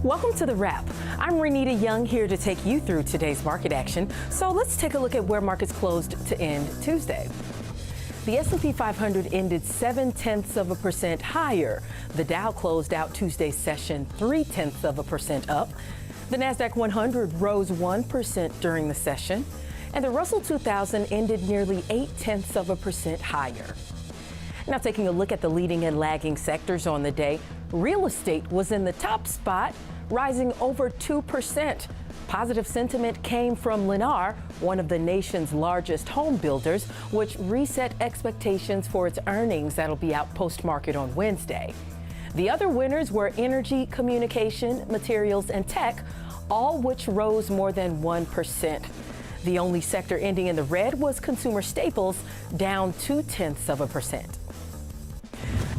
Welcome to The Wrap. I'm Renita Young here to take you through today's market action. So let's take a look at where markets closed to end Tuesday. The S&P 500 ended 0.7% higher. The Dow closed out Tuesday's session 0.3% up. The Nasdaq 100 rose 1% during the session, and the Russell 2000 ended nearly 0.8% higher. Now taking a look at the leading and lagging sectors on the day, real estate was in the top spot, rising over 2%. Positive sentiment came from Lennar, one of the nation's largest home builders, which reset expectations for its earnings that'll be out post-market on Wednesday. The other winners were energy, communication, materials, and tech, all which rose more than 1%. The only sector ending in the red was consumer staples, down 0.2%.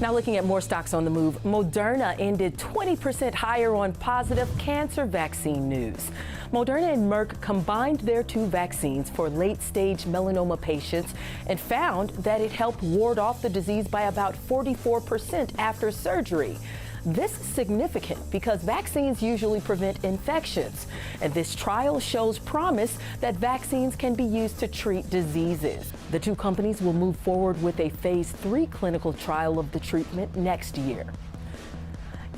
Now looking at more stocks on the move, Moderna ended 20% higher on positive cancer vaccine news. Moderna and Merck combined their two vaccines for late-stage melanoma patients and found that it helped ward off the disease by about 44% after surgery. This is significant because vaccines usually prevent infections, and this trial shows promise that vaccines can be used to treat diseases. The two companies will move forward with a phase 3 clinical trial of the treatment next year.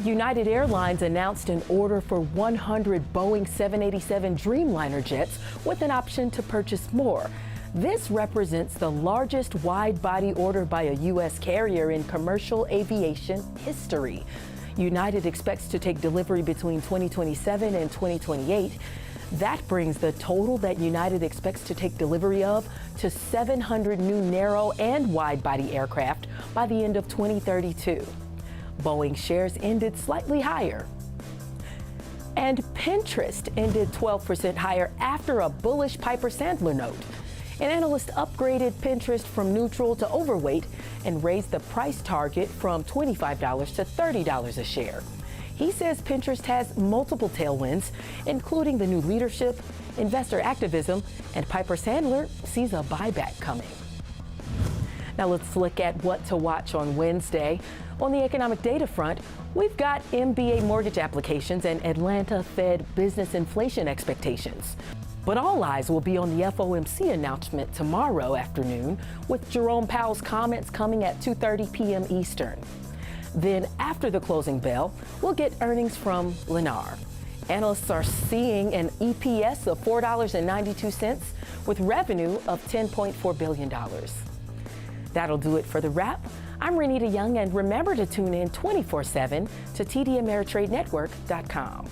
United Airlines announced an order for 100 Boeing 787 Dreamliner jets with an option to purchase more. This represents the largest wide-body order by a U.S. carrier in commercial aviation history. United expects to take delivery between 2027 and 2028. That brings the total that United expects to take delivery of to 700 new narrow and wide-body aircraft by the end of 2032. Boeing shares ended slightly higher. And Pinterest ended 12% higher after a bullish Piper Sandler note. An analyst upgraded Pinterest from neutral to overweight and raised the price target from $25 to $30 a share. He says Pinterest has multiple tailwinds, including the new leadership, investor activism, and Piper Sandler sees a buyback coming. Now let's look at what to watch on Wednesday. On the economic data front, we've got MBA mortgage applications and Atlanta Fed business inflation expectations. But all eyes will be on the FOMC announcement tomorrow afternoon, with Jerome Powell's comments coming at 2:30 p.m. Eastern. Then after the closing bell, we'll get earnings from Lennar. Analysts are seeing an EPS of $4.92 with revenue of $10.4 billion. That'll do it for The Wrap. I'm Renita Young, and remember to tune in 24/7 to TDAmeritradenetwork.com.